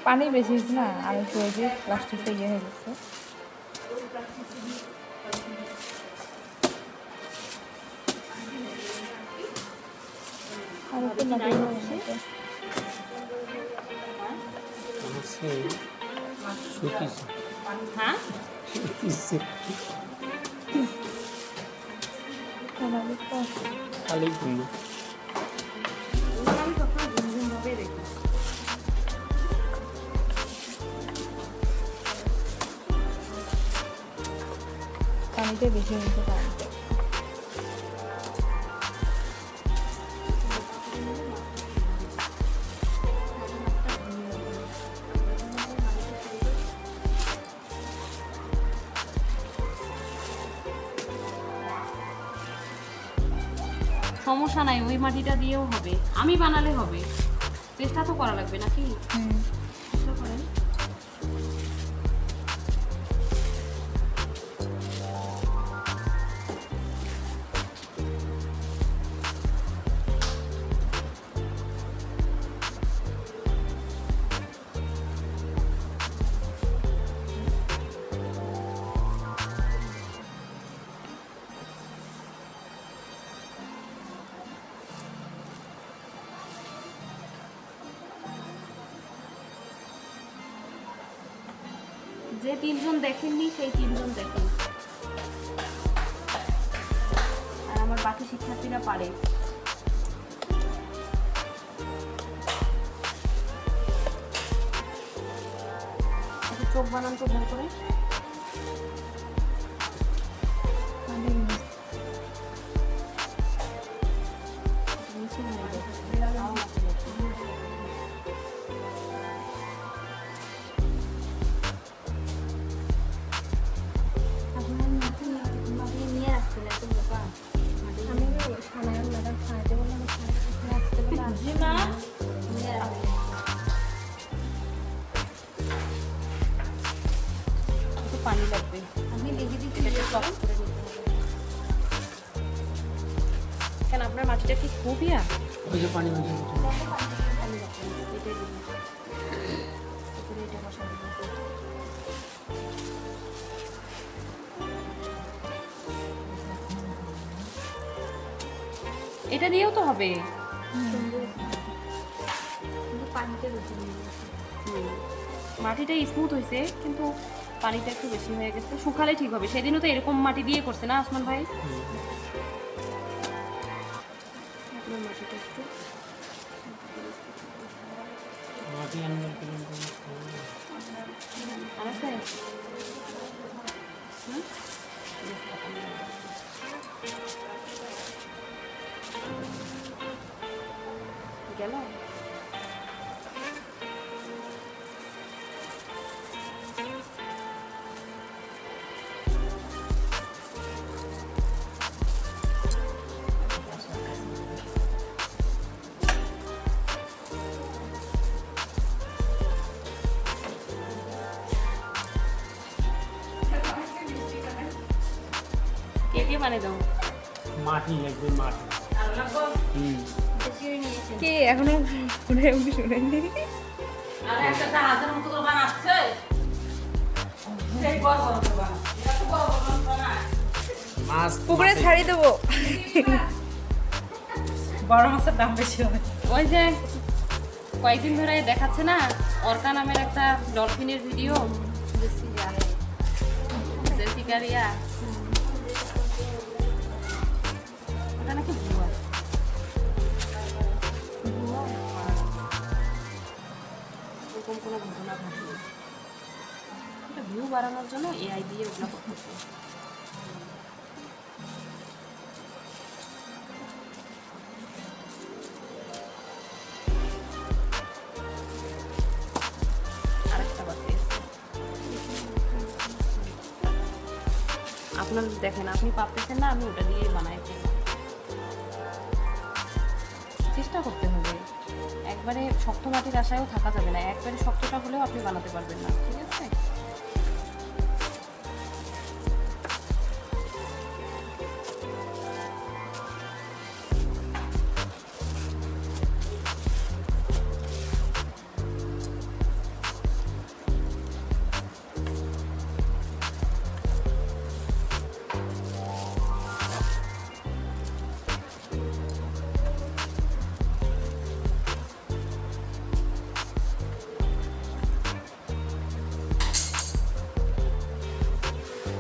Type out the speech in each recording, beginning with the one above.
পানি বেশি হয়েছে না, আর একটু ওই যে প্লাস্টিকটা ইয়ে হয়ে গেছে। আর একটু মাটি খালি ঘুম পানিটা বেশি হয়েছে পানিতে। সমস্যা নাই, ওই মাটিটা দিয়েও হবে, আমি বানালে হবে, চেষ্টা তো করা লাগবে নাকি? চেষ্টা করেন। যে তিনজন দেখেননি সেই তিনজন দেখেন, আর আমার বাকি শিক্ষার্থীরা পারে। চোখ বানান তো ভুল করে। পানি লাগবে, আমি লেগে দিতে কেন? আপনার মাটিটা কি খুবইয়া ওই যে পানি মাঝে এটা দিয়েও তো হবে। মাটিটা স্মুথ হয়েছে কিন্তু পানিটা একটু বেশি হয়ে গেছে, শুকালে ঠিক হবে। সেদিনও তো এরকম মাটি দিয়ে করছে না আসমান ভাই? আপনার মাটিটা একটু মাটি আনবার আর আছে গেল। কে বানিয়ে দাও? মাটি লাগবে, মাটি। কে এখনো শুনে শুনেনি? পুকুরে ছাড়ি দেবো। বড় মাছের দাম বেশি হবে। ওই যে কয়েকদিন ধরে দেখাচ্ছে না অর্কা নামের একটা ডলফিনের ভিডিও, জেসিকারিয়া, ওটা নাকি ভুয়া। এরকম কোনো ঘটনা ঘটেনি। এটা ভিউ বাড়ানোর জন্য এআই দিয়ে ওগুলো করতেছে। আপনার দেখেন, আপনি পারতেছেন না, আমি ওটা দিয়ে বানাই ফেলি। চেষ্টা করতে হবে, একবারে শক্ত মাটির আশায়ও থাকা যাবে না। একবারে শক্তটা হলেও আপনি বানাতে পারবেন না, ঠিক আছে?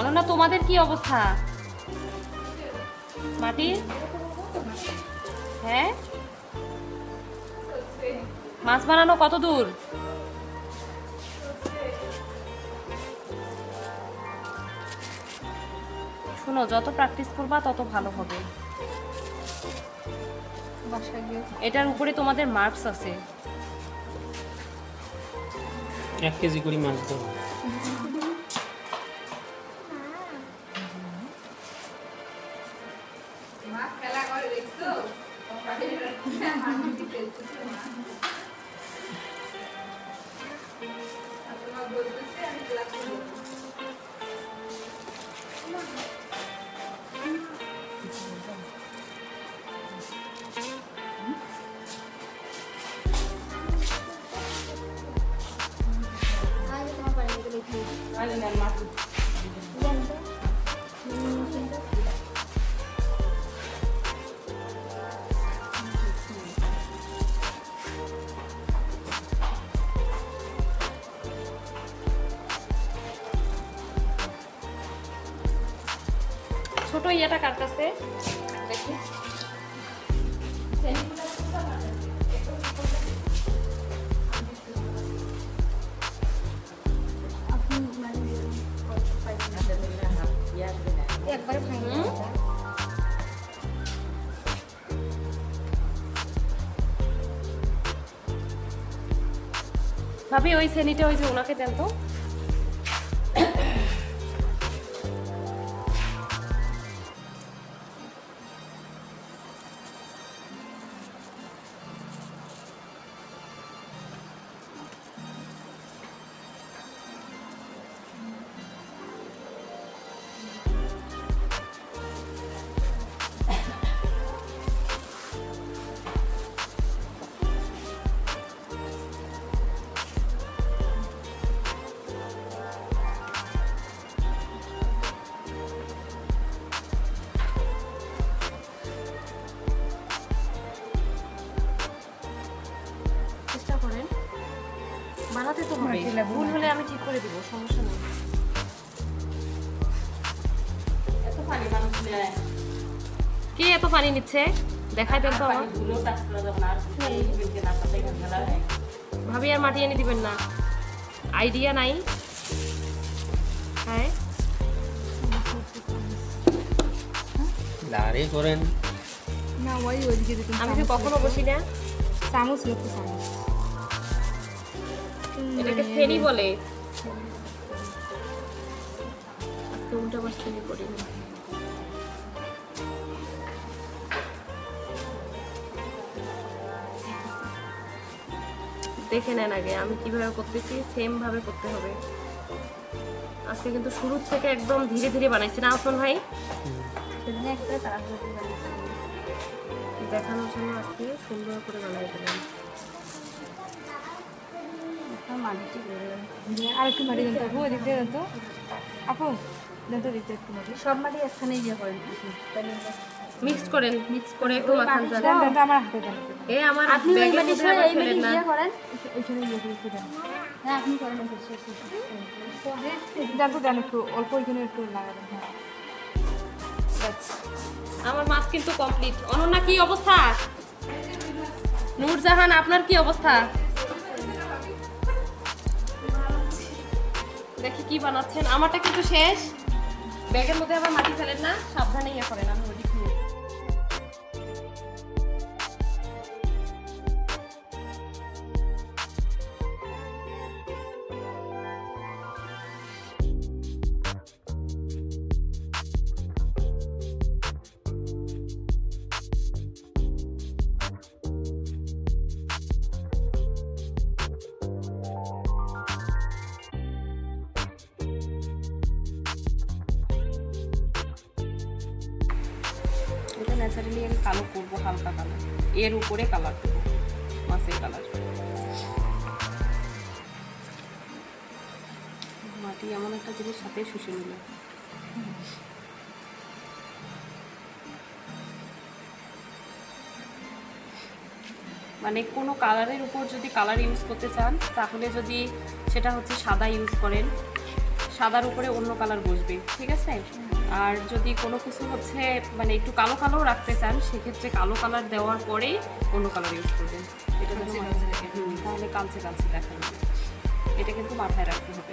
অনন্যা তোমাদের কি অবস্থা মাটি? হ্যাঁ, মাছ বানানো কত দূর? শোনো, যত প্র্যাকটিস করবা তত ভালো হবে। বাসায় গিয়ে এটার উপরে তোমাদের মার্কস আছে। 1 কেজি করে মাছ দেবো। ছোট ইয়েটা কার কাছে দেখি। একবারে ভাঙে ভাবি ওই শ্রেণীটা ওই যে ওনাকে দেন তো। চেষ্টা করেন, বানাতে তো হবে। মাটি লাগবে, ভুল মাটি। হলে আমি ঠিক করে দিব, সমস্যা নেই। কে এত পানি নিচ্ছে দেখাই দেন তো আমার। ভাবি আর মাটি এনে দিবেন না, আইডিয়া নাই। হ্যাঁ, দাঁড়িয়ে করেন। না ওই ওইদিকে দিতাম আমি তো কখনো বসি না। চামচ লোক চামচ এটাকে শ্রেণী বলে। আজকে উল্টা বার শ্রেণী করি না। দেখে নেন আগে আমি কিভাবে করতেছি, সেম ভাবে করতে হবে। আজকে কিন্তু শুরু থেকে একদম ধীরে ধীরে বানাইছি না আসন ভাই, সেদিন একটা তাড়াহুড়ো করে বানিয়েছি। দেখানোর জন্য আজকে সুন্দর করে বানাই দিলাম। এখন মাটিটি দিয়ে আর একটু মাটি দেন তো আপু, ওইদিক দিয়ে দেন তো আপু, দেন তো দিক দিয়ে একটু মাটি। সব মাটি একখানে ইয়ে করেন মিক্স করেন, মিক্স করে একটু মাখান যান। দেন দেন তো আমার হাতে দেন। এ আমার ব্যাগের মধ্যে আবার ফেলেন না। ওইখানে ইয়ে করে একটু দেন। হ্যাঁ আপনি করেন দেন তো, দেন একটু অল্প ওইখানে একটু লাগাবেন। হ্যাঁ ব্যাস। আমার মাছ কিন্তু কমপ্লিট। অনন্যা কি অবস্থা? নূরজাহান আপনার কি অবস্থা? দেখি কি বানাচ্ছেন। আমারটা কিন্তু শেষ। ব্যাগের মধ্যে আবার মাটি ফেলেন না, সাবধানে ইয়ে করেন। আমি ওদিক নিয়ে এটা ন্যাচারালি আমি কালো করবো, হালকা কালার, এর উপরে কালার দেবো, মাছের কালার। মাটি এমন একটা জিনিস সাথে শুষে নিল। মানে কোনো কালারের উপর যদি কালার ইউজ করতে চান তাহলে যদি সেটা হচ্ছে সাদা ইউজ করেন, সাদার উপরে অন্য কালার বসবে, ঠিক আছে? আর যদি কোনো কিছু হচ্ছে মানে একটু কালো কালো রাখতে চান, সেক্ষেত্রে কালো কালার দেওয়ার পরেই অন্য কালার ইউজ করবেন। এটা কিন্তু তাহলে কালচে কালচে দেখা যাবে। এটা কিন্তু মাথায় রাখতে হবে।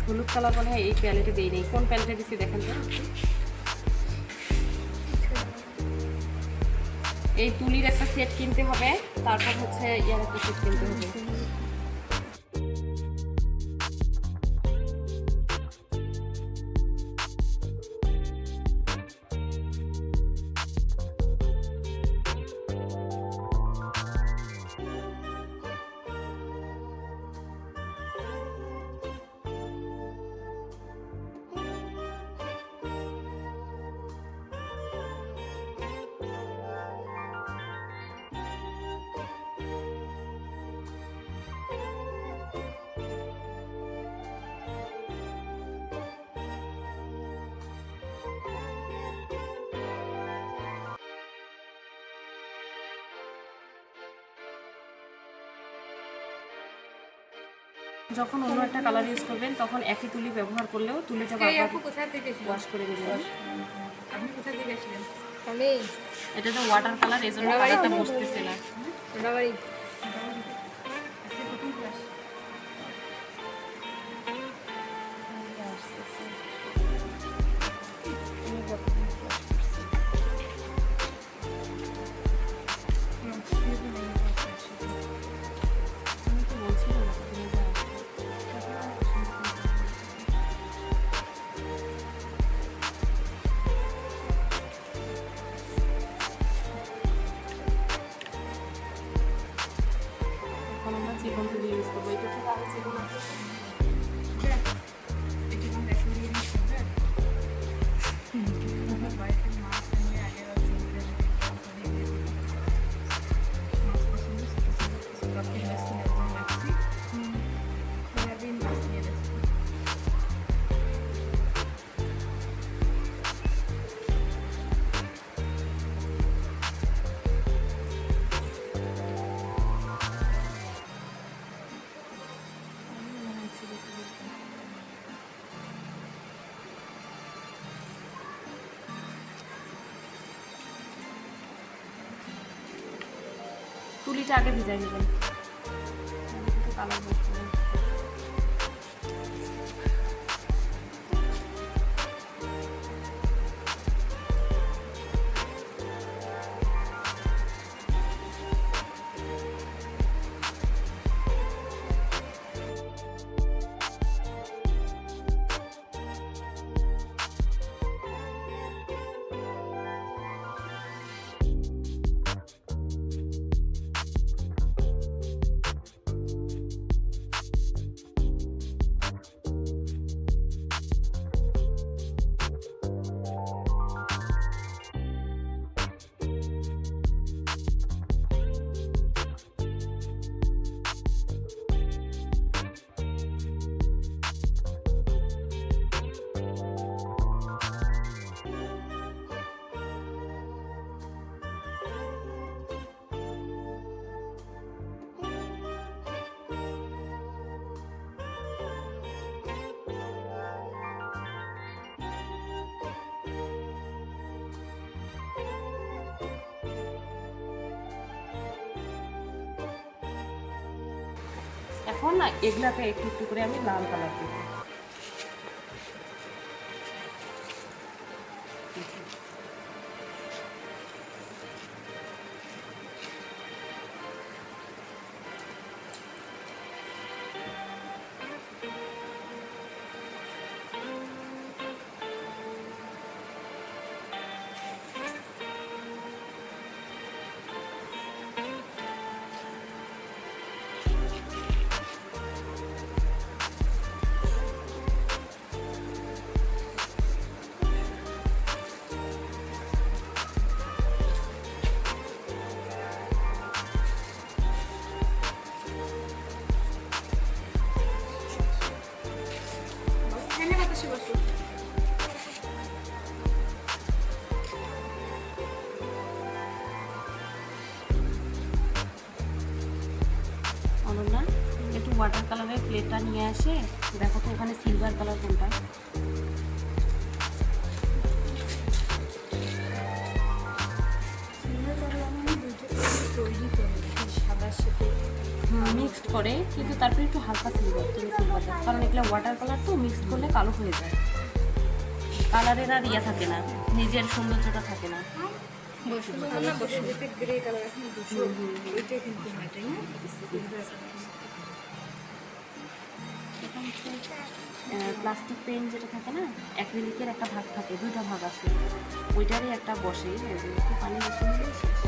হলুদ কালার মনে হয় এই প্যালেটে দিই নেই। কোন প্যালেটে দিচ্ছি দেখেন তো। এই তুলির একটা সেট কিনতে হবে, তারপর হচ্ছে ইয়ার একটা সেট কিনতে হবে। যখন অন্য একটা কালার ইউজ করবেন তখন একই তুলি ব্যবহার করলেও তুলিটা বারবার কোথায় থেকে ওয়াশ করে নেবেন। আপনি কোথায় থেকে আসলেন? আমি এটা তো ওয়াটার কালার, এই জন্য কালারটা বসতেছে না। রাবারি এখন আমরা চিকন তুলি ইউজ করবো। এটা থেকে আরো চিকন আছে। তুলিটা আগে ভিজাই নেবেন, কালার বসবে। এখন না এগুলাতে একটু একটু করে আমি লাল কালার দেব। ওয়াটার কালারের প্লেটটা নিয়ে আসে, দেখো তো ওখানে সিলভার কালার কোনটা। সাদার সাথে মিক্সড করে, কিন্তু তারপরে একটু হালকা সিলভার, তুমি সিলভারটা, কারণ এগুলো ওয়াটার কালার তো মিক্সড করলে কালো হয়ে যায়, কালারের আর ইয়া থাকে না, নিজের সৌন্দর্যটা থাকে না। গ্রে কালার এখন দুশো ওইটা কিন্তু না, তাই না? প্লাস্টিক পেন যেটা থাকে না, অ্যাক্রিলিকের একটা ভাগ থাকে, দুইটা ভাগ আছে, ওইটারই একটা বসে, এই যে একটু পানি বেশি নিলে শেষ।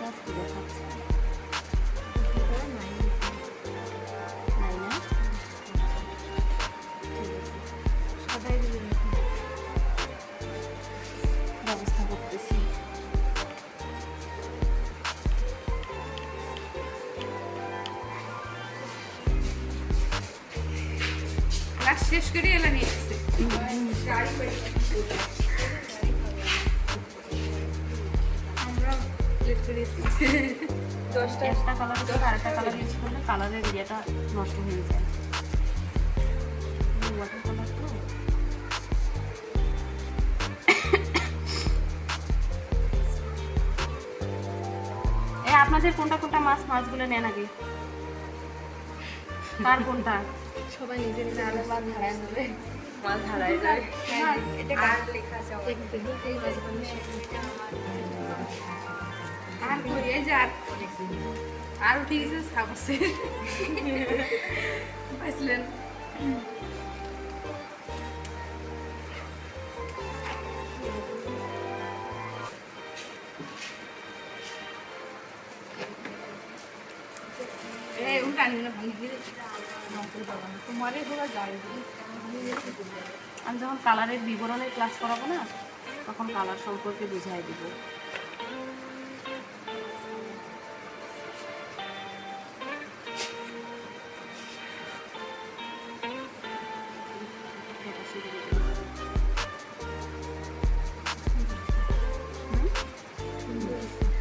জাস্ট দেখাচ্ছি, নাই না? ঠিক আছে, সাদাই দিবেন। ব্যবস্থা করতেছি। ক্লাস শেষ করে এলা নিয়ে এসেছে। আমরা লেট করে এসেছি 10টা। একটা কালার থেকে আরেকটা কালার ইউজ করলে কালারের ইয়েটা নষ্ট হয়ে যায়। ওয়াটার কালার তো আপনাদের কোনটা কোনটা মাছগুলো নেন আগে, কার কোনটা? সবাই নিজের নিজের মাছ হারায় নেবে। মাছ হারায় যায়। হ্যাঁ, এটা কার লেখা আছে? এই মাছগুলো আর কই এই যে আর উঠে গেছে সাবসে পাইছিলেন। এই উনটা নিয়ে ভাঙি দিয়ে তোমারে পুরো গাড়ি আমি যখন কালারের বিবরণের ক্লাস করাবো না, তখন কালার সম্পর্কে বুঝাই দিব।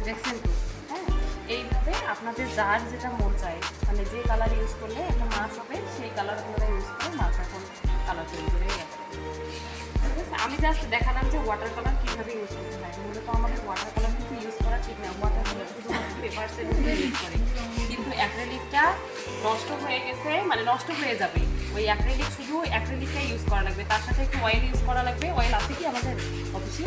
দেখছেন তো? হ্যাঁ, এইভাবে আপনাদের যার যেটা মন চায়, মানে যে কালার ইউজ করলে একটা মাছ হবে, সেই কালারগুলো ইউজ করে মাছ এখন কালার তৈরি করে গেছে। ঠিক আছে, আমি জাস্ট দেখালাম যে ওয়াটার কালার কীভাবে ইউজ করতে হয়। মূলত আমাদের ওয়াটার কালার কিন্তু ইউজ করা ঠিক না, ওয়াটার কালার শুধুমাত্র পেপারসের মধ্যে ইউজ করে, কিন্তু অ্যাক্রিলিকটা নষ্ট হয়ে গেছে, মানে নষ্ট হয়ে যাবে। ওই অ্যাক্রিলিক শুধু অ্যাক্রিলিকটা ইউজ করা লাগবে, তার সাথে একটু অয়েল ইউজ করা লাগবে। অয়েল আছে কি আমাদের অফিসে?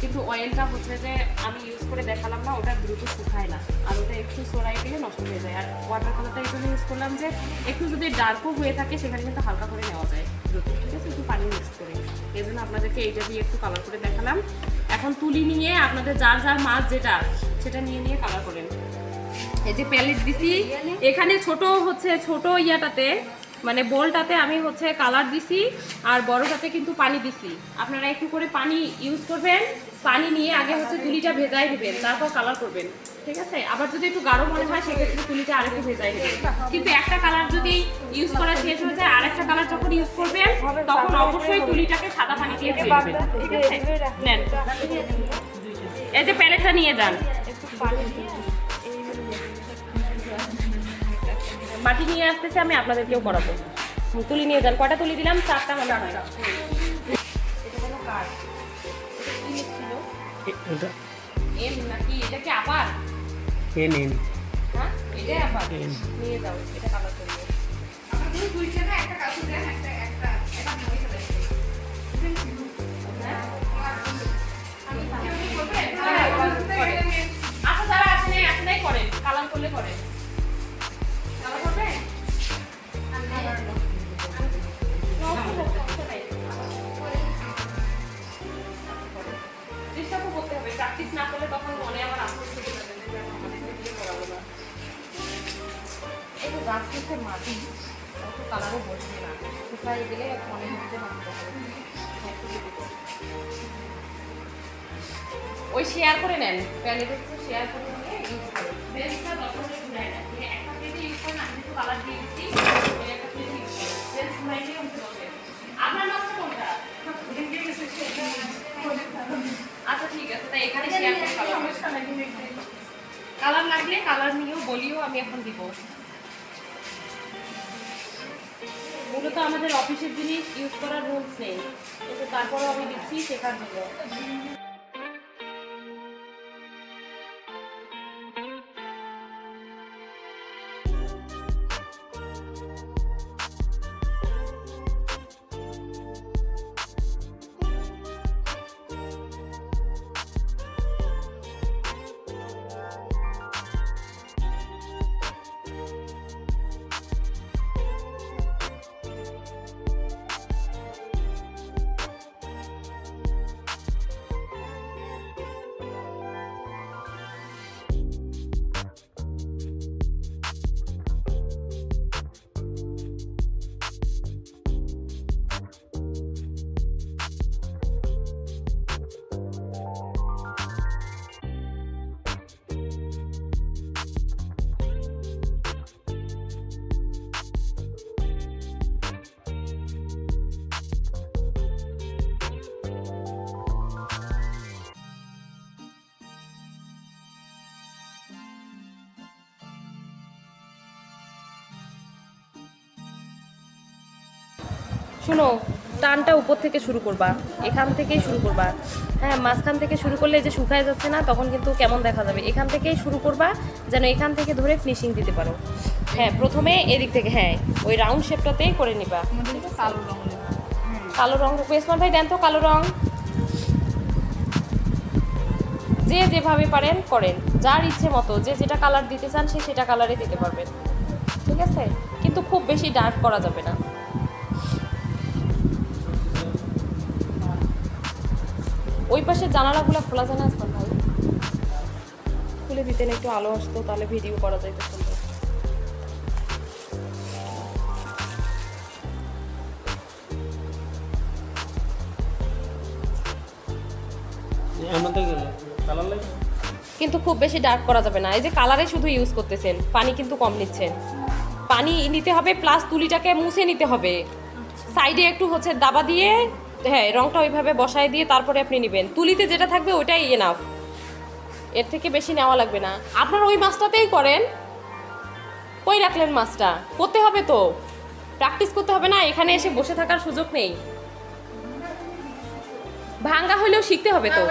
কিন্তু অয়েলটা হচ্ছে যে আমি ইউজ করে দেখালাম না, ওটা দ্রুত শুকায় না, আর ওটা একটু সরাই দিলে নষ্ট হয়ে যায়। আর ওয়াটার কালারটা এই জন্য ইউজ করলাম যে একটু যদি ডার্কও হয়ে থাকে সেখানে কিন্তু হালকা করে নেওয়া যায় দ্রুত, ঠিক আছে, একটু পানি মিক্স করে। এই জন্য আপনাদেরকে এইটা দিয়ে একটু কালার করে দেখালাম। এখন তুলি নিয়ে আপনাদের যার যার মাছ যেটা সেটা নিয়ে নিয়ে কালার করেন। এই যে প্যালেট দিছি, এখানে ছোট ইয়াটাতে মানে বোলটাতে আমি হচ্ছে কালার দিছি, আর বড়টাতে কিন্তু পানি দিছি। আপনারা একটু করে পানি ইউজ করবেন, পানি নিয়ে আগে হচ্ছে তুলিটা ভেজাই দিবেন, তারপর কালার করবেন, ঠিক আছে। আবার যদি একটু গাঢ় মনে হয় সেক্ষেত্রে তুলিটা আরেকটু ভেজাই দিবেন। কিন্তু একটা কালার যদি ইউজ করা শেষ হয়ে যায়, আরেকটা কালার যখন ইউজ করবেন তখন অবশ্যই তুলিটাকে সাদা পানি দিয়ে ধুয়ে দিবেন, ঠিক আছে। নেন, এই যে প্যালেটটা নিয়ে যান, বাটি নিয়ে আসতেছে, আমি আপনাদেরকেও করাবো। তুলি নিয়ে যান, কটা তুলি দিলাম? 4টা মনে হয়। এটা হলো কার, ওটা এম নাকি এটা কি আবার? এন এন হ্যাঁ, এটা আবার নিয়ে যাও, এটা কালার করবে। আপনাদের দুইটা না একটা কাছে দেন, একটা ভাঙি ফেলে আচ্ছা, যারা আসেনাই করেন, কালার করলে করেন। কালার করবে? চেষ্টা তো করতে হবে, প্র্যাকটিস না করলে তখন মনে আমার আফসোস থেকে যাবে যে আমাদেরকে দিয়ে করাবো না। এই তো গাছ হচ্ছে মাটি, অত কালারও বসবে না, শুকাই গেলে মনে হচ্ছে নষ্ট হবে। ওই শেয়ার করে নেন, প্যালেট হচ্ছে শেয়ার করে নিয়ে ইউজ করুন। বেঞ্চটা দরকার হলে ঘুরাই না, একটা প্লেটে ইউজ করেন, আমি একটু কালার দিয়ে দিচ্ছি, একটা প্লেটে ইউজ করেন, বেঞ্চ ঘুরাই দিয়ে উঠে বসে। আপনার মাছটা কোনটা? আচ্ছা ঠিক আছে, তাই এখানে শেয়ার করে কালার হবে। কালার লাগলে কালার নিয়েও বলিও, আমি এখন দিব। মূলত আমাদের অফিসের জিনিস ইউজ করার রুলস নেই, কিন্তু তারপরেও আমি দিচ্ছি শেখার জন্য। শোনো, টানটা উপর থেকে শুরু করবা, এখান থেকেই শুরু করবা। হ্যাঁ, মাঝখান থেকে শুরু করলে যে শুকায় যাচ্ছে না, তখন কিন্তু কেমন দেখা যাবে। এখান থেকেই শুরু করবা, যেন এখান থেকে ধরে ফিনিশিং দিতে পারো। হ্যাঁ, প্রথমে এদিক থেকে, হ্যাঁ ওই রাউন্ড শেপটাতেই করে নিবা। কালো রঙ কালো রং ওসমান ভাই দেন তো কালো রং। যে যেভাবে পারেন করেন, যার ইচ্ছে মতো যে যেটা কালার দিতে চান সে সেটা কালারে দিতে পারবেন, ঠিক আছে? কিন্তু খুব বেশি ডার্ক করা যাবে না। ওই পাশে জানালাগুলো খোলা যায় না ওসমান ভাই? খুলে দিতেন, একটু আলো আসতো, তাহলে ভিডিও করা যায় তো সুন্দর। আমাদের কালার লাগে কিন্তু খুব বেশি ডার্ক করা যাবে না। এই যে কালারে শুধু ইউজ করতেছেন, পানি কিন্তু কম নিচ্ছেন। পানি নিতে হবে, প্লাস তুলিটাকে মুছে নিতে হবে। সাইডে একটু হচ্ছে দাবা দিয়ে, হ্যাঁ রংটা ওইভাবে বসায় দিয়ে তারপরে আপনি নেবেন। তুলিতে যেটা থাকবে ওটাই এনাফ, এর থেকে বেশি নেওয়া লাগবে না। আপনার ওই মাছটাতেই করেন। কই রাখলেন মাছটা? করতে হবে তো, প্র্যাকটিস করতে হবে না? এখানে এসে বসে থাকার সুযোগ নেই, ভাঙ্গা হলেও শিখতে হবে তো।